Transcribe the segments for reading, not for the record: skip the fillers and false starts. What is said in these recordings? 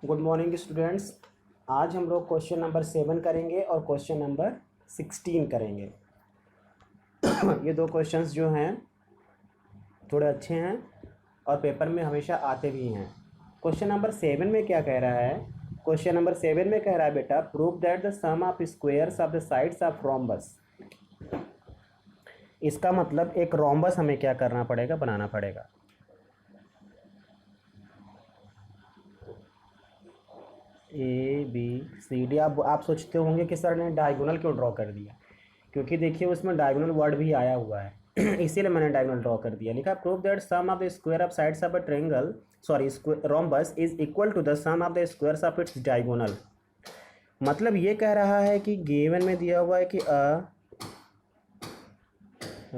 Good morning students. आज हम लोग क्वेश्चन नंबर 7 करेंगे और क्वेश्चन नंबर 16 करेंगे। ये दो क्वेश्चंस जो हैं थोड़े अच्छे हैं और पेपर में हमेशा आते भी हैं। क्वेश्चन नंबर 7 में क्या कह रहा है? क्वेश्चन नंबर 7 में कह रहा है बेटा, prove that the sum of squares of the sides of rhombus. इसका मतलब एक रोम्बस हमें क्या करना पड़ेगा, बनाना पड़ेगा। A B C D. आप सोचते होंगे कि सर ने डायगोनल क्यों ड्रॉ कर दिया, क्योंकि देखिए उसमें डायगोनल वर्ड भी आया हुआ है इसीलिए मैंने डायगोनल ड्रॉ कर दिया। लिखा prove that sum of the square of sides of a triangle rhombus is equal to the sum of the squares of its diagonal. मतलब ये कह रहा है कि गिवन में दिया हुआ है कि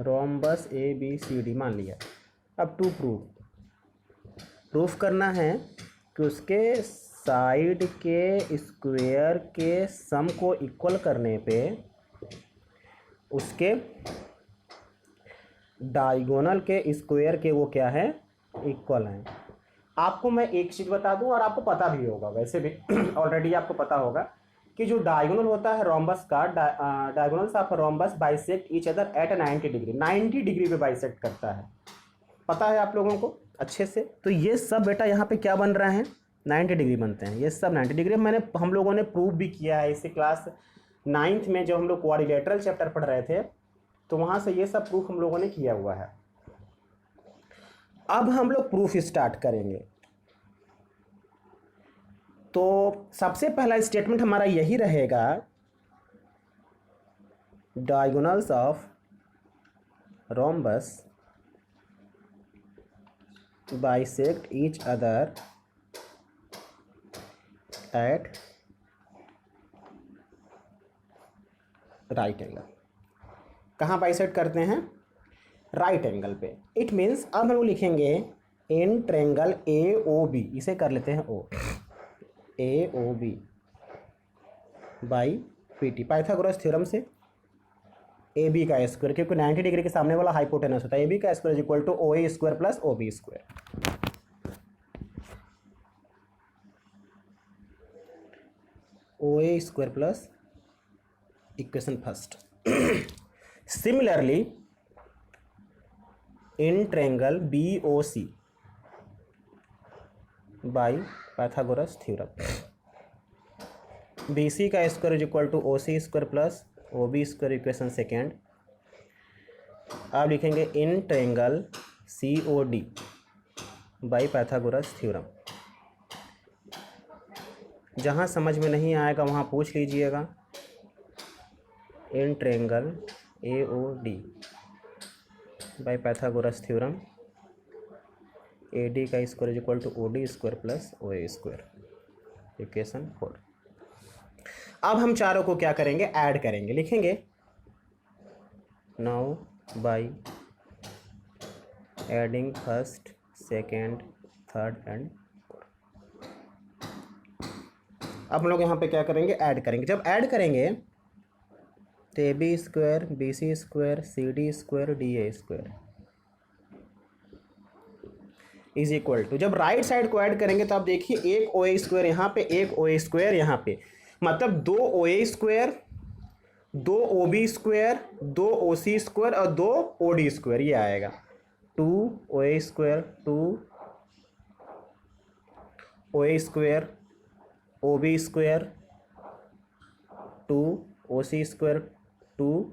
rhombus A B C D मान लिया। अब टू प्रूफ करना है कि उसके साइड के स्क्वायर के सम को इक्वल करने पे उसके डायगोनल के स्क्वायर के वो क्या है, इक्वल हैं। आपको मैं एक चीज़ बता दूं और आपको पता भी होगा, वैसे भी ऑलरेडी आपको पता होगा कि जो डायगोनल होता है रोम्बस का, diagonals of rhombus bisect each other at 90 degree, 90 degree पे बाइसेक्ट करता है। पता है आप लोगों को अच्छे से। तो ये सब बेटा यहाँ पे क्या बन रहा है, 90 डिग्री बनते हैं। ये सब 90 डिग्री हम लोगों ने प्रूव भी किया है इसे क्लास 9th में, जब हम लोग क्वाड्रिलेटरल चैप्टर पढ़ रहे थे तो वहाँ से ये सब प्रूफ हम लोगों ने किया हुआ है। अब हम लोग प्रूफ स्टार्ट करेंगे। तो सबसे पहला स्टेटमेंट हमारा यही रहेगा, diagonals of rhombus bisect each other at right angle. कहाँ बाइसेक्ट करते हैं? राइट एंगल पे। इट मीन्स अब हम लोग लिखेंगे in triangle A O B, इसे कर लेते हैं O, A O B by P T, Pythagoras theorem से ए बी का स्क्वायर, क्योंकि 90 डिग्री के सामने वाला हाइपोटेनस होता है। ए बी का square is equal to O A square plus O B square. O A square plus equation first. Similarly in triangle B O C by Pythagoras theorem, B C का square is equal to O C square plus O B square, equation second. अब लिखेंगे in triangle C O D by Pythagoras theorem. जहाँ समझ में नहीं आएगा वहाँ पूछ लीजिएगा। In triangle A O D by Pythagoras theorem, A D का square is equal to O D square plus O A square, equation 4। अब हम चारों को क्या करेंगे, ऐड करेंगे। लिखेंगे now by adding first second third and fourth. अब हम लोग यहाँ पे क्या करेंगे, ऐड करेंगे। जब ऐड करेंगे तो A B square B C square C D square D A square is equal to, जब राइट साइड को ऐड करेंगे तो आप देखिए एक ओ ए स्क्वायर यहाँ पे, एक ओ ए स्क्वायर यहाँ पे, मतलब दो ओ ए स्क्वायर, दो ओ बी स्क्वायर, दो ओ सी स्क्वायर और दो ओ डी स्क्वायर, ये आएगा 2 ओ A square, 2 O A square, O B square, 2 O C square, 2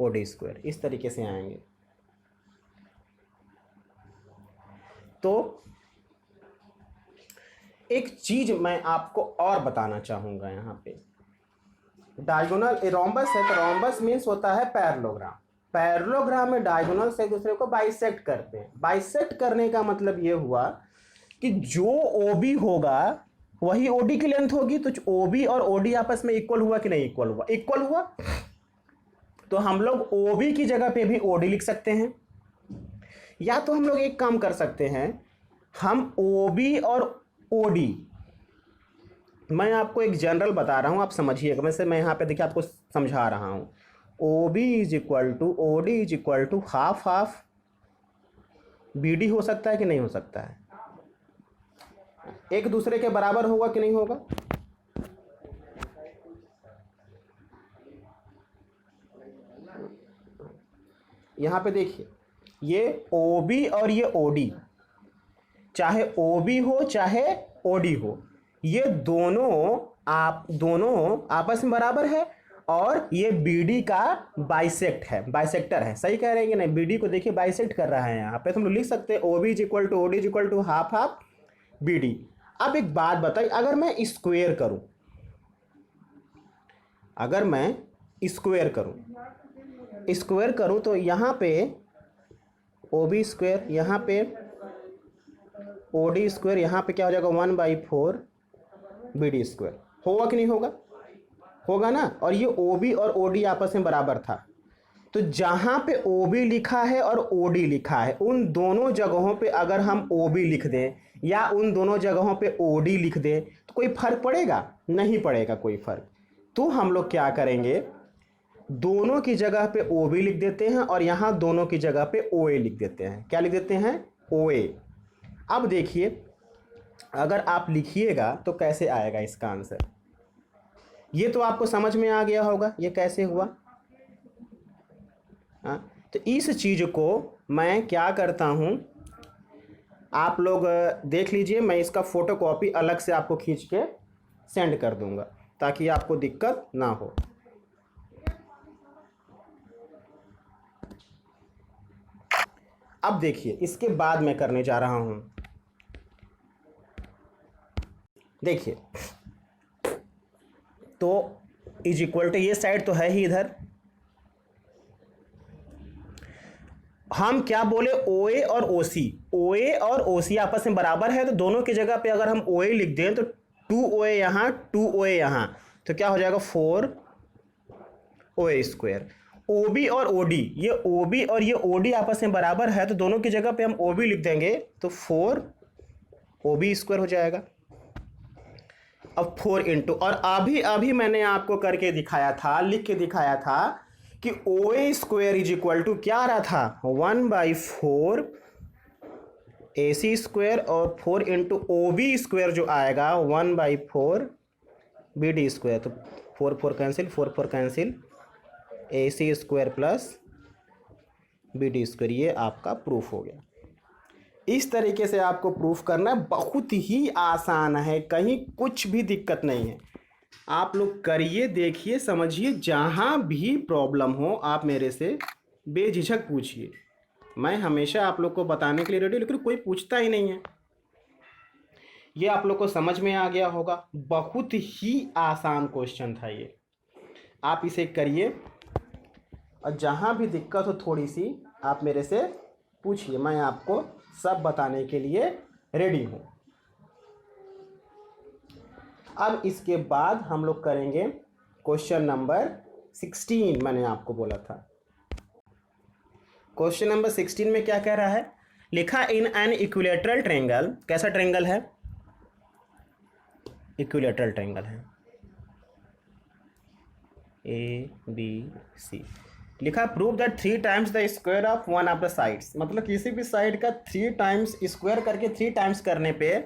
O D square, इस तरीके से आएंगे। तो एक चीज मैं आपको और बताना चाहूंगा यहाँ पे, डायगोनल रोम्बस है तो रोम्बस मीन्स होता है पैरेललोग्राम। पैरेललोग्राम में डायगोनल से एक दूसरे को बाइसेक्ट करते हैं। बाइसेक्ट करने का मतलब ये हुआ कि जो ओबी होगा वही ओडी की लेंथ होगी। तो ओबी और ओडी आपस में इक्वल हुआ कि नहीं इक्वल हुआ? इक्वल हुआ। तो हम लोग ओबी की जगह पे भी ओडी लिख सकते हैं, या तो हम लोग एक काम कर सकते हैं, हम ओबी और ओडी, मैं आपको एक जनरल बता रहा हूं, आप समझिएगा। वैसे मैं यहाँ पे देखिए आपको समझा रहा हूं। O B is equal to O D is equal to half half B D हो सकता है कि नहीं हो सकता है? एक दूसरे के बराबर होगा कि नहीं होगा? यहाँ पे देखिए, ये OB और ये OD, चाहे OB हो चाहे OD हो, ये दोनों आपस में बराबर है, और ये BD का बाइसेक्टर है। सही कह रहे हैं कि नहीं? BD को देखिए बाइसेक्ट कर रहा है यहाँ पे, तो हम लोग लिख सकते हैं OB is equal to OD is equal to half half BD। अब एक बात बताइए, अगर मैं स्क्वायर करूं, स्क्वायर करूं तो यहाँ पे OB स्क्वायर, यहाँ पे OD स्क्वायर, यहाँ पे क्या हो जाएगा 1/4 BD स्क्वायर। होगा कि नहीं होगा? होगा ना। और ये OB और OD आपस में बराबर था, तो जहाँ पे OB लिखा है और OD लिखा है, उन दोनों जगहों पे अगर हम OB लिख दें या उन दोनों जगहों पे OD लिख दें तो कोई फर्क पड़ेगा? नहीं पड़ेगा कोई फर्क। तो हम लोग क्या करेंगे, दोनों की जगह पे OB लिख देते हैं और यहाँ दोनों की जगह पे OA लिख देते हैं। क्या लिख देते हैं? OA। अब देखिए, अगर आप लिखिएगा तो कैसे आएगा इसका आंसर, ये तो आपको समझ में आ गया होगा ये कैसे हुआ। तो इस चीज़ को मैं क्या करता हूँ, आप लोग देख लीजिए, मैं इसका फोटोकॉपी अलग से आपको खींच के सेंड कर दूंगा ताकि आपको दिक्कत ना हो। अब देखिए, इसके बाद मैं करने जा रहा हूं, देखिए, तो इज इक्वल टू, ये साइड तो है ही इधर, हम क्या बोले, OA और OC आपस में बराबर है, तो दोनों की जगह पे अगर हम OA लिख दें तो 2OA यहाँ 2OA यहाँ, तो क्या हो जाएगा 4OA स्क्वायर। OB और OD, ये OB और ये OD आपस में बराबर है, तो दोनों की जगह पे हम OB लिख देंगे तो 4OB स्क्वायर हो जाएगा। अब 4 इंटू, और अभी मैंने आपको करके दिखाया था, लिख के दिखाया था कि OA square is equal to क्या आ रहा था, 1/4 AC स्क्वायर, और 4 इंटू OB स्क्वायर जो आएगा 1/4 BD स्क्वायर। तो 4 4 cancel, AC square plus BD square, ये आपका प्रूफ हो गया। इस तरीके से आपको प्रूफ करना है, बहुत ही आसान है, कहीं कुछ भी दिक्कत नहीं है। आप लोग करिए, देखिए, समझिए, जहाँ भी प्रॉब्लम हो आप मेरे से बेझिझक पूछिए, मैं हमेशा आप लोग को बताने के लिए रेडी, लेकिन कोई पूछता ही नहीं है। ये आप लोग को समझ में आ गया होगा, बहुत ही आसान क्वेश्चन था ये। आप इसे करिए, और जहाँ भी दिक्कत हो थोड़ी सी आप मेरे से पूछिए, मैं आपको सब बताने के लिए रेडी हूँ। अब इसके बाद हम लोग करेंगे क्वेश्चन नंबर 16, मैंने आपको बोला था। क्वेश्चन नंबर 16 में क्या कह रहा है, लिखा इन एन इक्विलैटरल ट्रायंगल, कैसा ट्रायंगल है, इक्विलैटरल ट्रायंगल है ABC, लिखा prove that 3 times the square of one of the sides, मतलब किसी भी साइड का 3 टाइम्स स्क्वायर करके 3 टाइम्स करने पे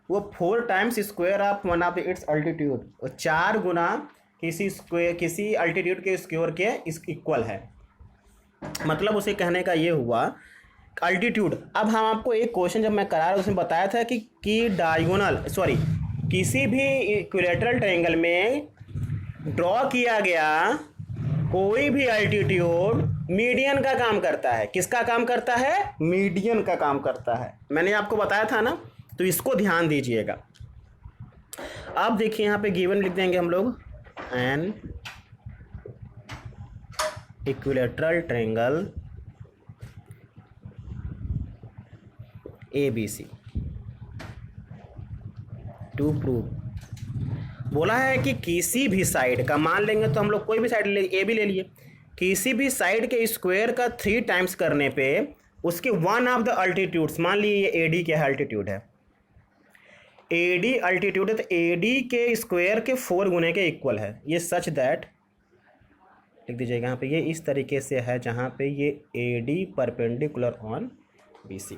वो 4 times square of one of its altitude, 4 गुना किसी अल्टीट्यूड के स्क्वायर के इक्वल है। मतलब उसे कहने का ये हुआ अल्टीट्यूड। अब हम आपको एक क्वेश्चन जब मैं करा रहा उसमें बताया था कि डायगोनल किसी भी इक्विलैटरल ट्रायंगल में ड्रॉ किया गया कोई भी अल्टीट्यूड मीडियन का काम करता है। किसका काम करता है? मीडियन का काम करता है। मैंने आपको बताया था ना, तो इसको ध्यान दीजिएगा। अब देखिए यहाँ पे गिवन लिख देंगे हम लोग, an equilateral triangle ABC to prove. बोला है कि किसी भी साइड का, मान लेंगे तो हम लोग कोई भी साइड ले, ए भी ले लिए, किसी भी साइड के स्क्वायर का 3 टाइम्स करने पे उसके वन ऑफ द अल्टीट्यूड्स, मान लीजिए ये AD क्या अल्टीट्यूड है, AD अल्टीट्यूड है, तो AD के स्क्वायर के 4 गुने के इक्वल है। ये सच दैट, लिख दीजिएगा यहाँ पे, ये इस तरीके से है जहाँ पे ये AD परपेंडिकुलर ऑन BC।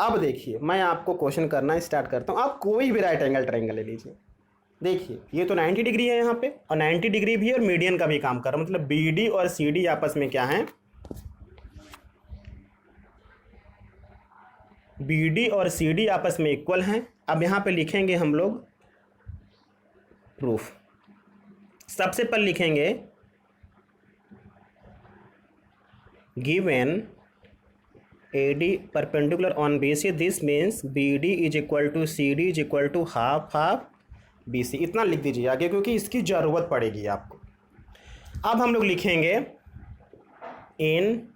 अब देखिए मैं आपको क्वेश्चन करना स्टार्ट करता हूँ। आप कोई भी राइट एंगल ट्रायंगल ले लीजिए। देखिए ये तो 90 डिग्री है यहाँ पे, और 90 डिग्री भी है और मीडियन का भी काम कर रहा है, मतलब बी डी और सी डी आपस में क्या है, बी डी और सी डी आपस में इक्वल हैं। अब यहाँ पे लिखेंगे हम लोग प्रूफ। सबसे पहले लिखेंगे given AD perpendicular on BC, this means BD is equal to CD is equal to half BC। इतना लिख दीजिए आगे, क्योंकि इसकी ज़रूरत पड़ेगी आपको। अब हम लोग लिखेंगे इन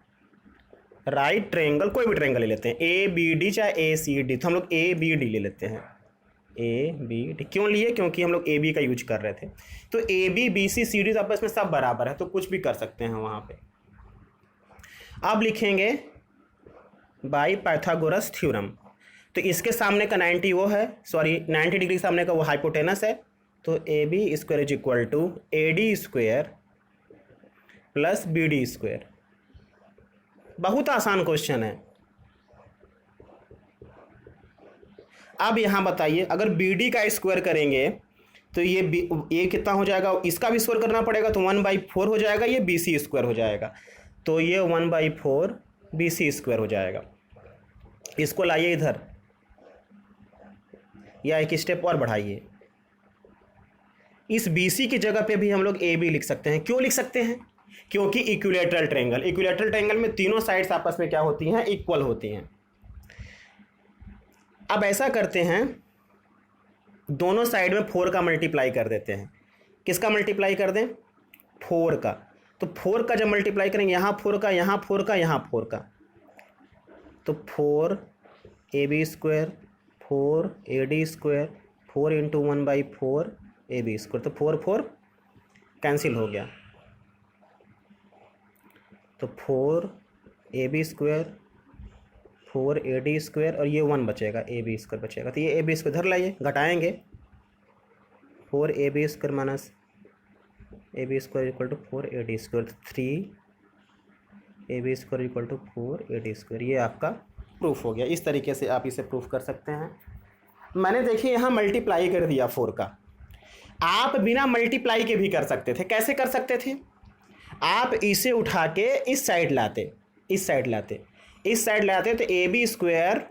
राइट ट्रायंगल, कोई भी ट्रायंगल ले लेते हैं, ABD चाहे ACD, तो हम लोग ABD ले लेते हैं। ABD क्यों लिए, क्योंकि हम लोग AB का यूज कर रहे थे। तो AB BC CD तो आपस में सब बराबर है, तो कुछ भी कर सकते हैं वहाँ पे। अब लिखेंगे बाई पाइथागोरस थ्योरम। तो इसके सामने का 90 वो है, सॉरी 90 डिग्री सामने का वो हाइपोटेनस है, तो AB square is equal to AD square plus BD square. बहुत आसान क्वेश्चन है। अब यहाँ बताइए, अगर BD का स्क्वायर करेंगे तो ये कितना हो जाएगा, इसका भी स्क्वायर करना पड़ेगा, तो 1/4 हो जाएगा, ये BC स्क्वायर हो जाएगा, तो ये 1/4 BC स्क्वायर हो जाएगा। इसको लाइए इधर, या एक स्टेप और बढ़ाइए, इस BC की जगह पे भी हम लोग AB लिख सकते हैं। क्यों लिख सकते हैं, क्योंकि इक्विलैटरल ट्रायंगल, इक्विलैटरल ट्रायंगल में तीनों साइड्स आपस में क्या होती हैं, इक्वल होती हैं। अब ऐसा करते हैं, दोनों साइड में 4 का मल्टीप्लाई कर देते हैं। किसका मल्टीप्लाई कर दें, 4 का। तो 4 का जब मल्टीप्लाई करेंगे, यहाँ 4 का, यहाँ 4 का, यहाँ 4 का, तो 4 AB square 4 AD square 4 into 1/4 AB square, तो 4 4 कैंसिल हो गया, तो 4 AB स्क्वायर 4 AD स्क्वायर और ये 1 बचेगा, AB स्क्वायर बचेगा। तो ये AB स्क्वायर इधर लाइए, घटाएंगे, 4 AB square minus AB square equal to 4 AD square, 3 AB square equal to 4 AD square. ये आपका प्रूफ हो गया। इस तरीके से आप इसे प्रूफ कर सकते हैं। मैंने देखिए यहाँ मल्टीप्लाई कर दिया 4 का, आप बिना मल्टीप्लाई के भी कर सकते थे। कैसे कर सकते थे, आप इसे उठा के इस साइड लाते, इस साइड लाते, इस साइड लाते, तो AB स्क्वायर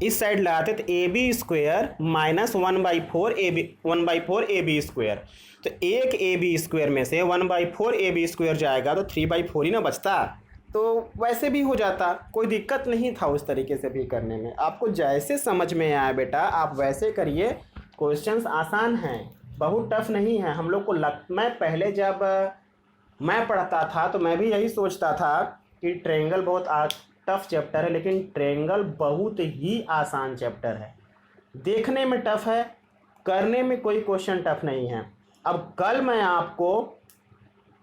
इस साइड लाते तो AB square minus 1/4 AB square, तो एक AB स्क्वायर में से 1/4 AB स्क्वायर जाएगा, तो 3/4 ही ना बचता। तो वैसे भी हो जाता, कोई दिक्कत नहीं था उस तरीके से भी करने में। आपको जैसे समझ में आया बेटा आप वैसे करिए। क्वेश्चंस आसान हैं, बहुत टफ नहीं है। हम लोग को मैं पहले जब मैं पढ़ता था तो मैं भी यही सोचता था कि ट्रायंगल बहुत टफ चैप्टर है, लेकिन ट्रायंगल बहुत ही आसान चैप्टर है। देखने में टफ है, करने में कोई क्वेश्चन टफ नहीं है। अब कल मैं आपको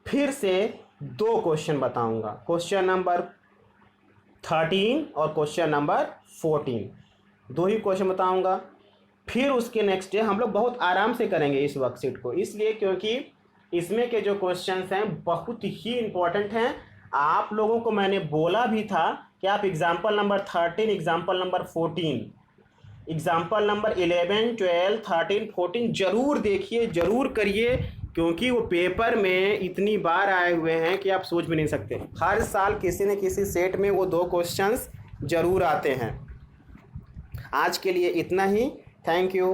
फिर से 2 क्वेश्चन बताऊंगा, क्वेश्चन नंबर 13 और क्वेश्चन नंबर 14, 2 ही क्वेश्चन बताऊंगा। फिर उसके नेक्स्ट डे हम लोग बहुत आराम से करेंगे इस वर्कशीट को, इसलिए क्योंकि इसमें के जो क्वेश्चंस हैं बहुत ही इम्पोर्टेंट हैं। आप लोगों को मैंने बोला भी था कि आप example number 13, example number 14, example number 11, 12, 13, 14 जरूर देखिए, जरूर करिए, क्योंकि वो पेपर में इतनी बार आए हुए हैं कि आप सोच भी नहीं सकते। हर साल किसी न किसी सेट में वो 2 क्वेश्चंस जरूर आते हैं। आज के लिए इतना ही, थैंक यू।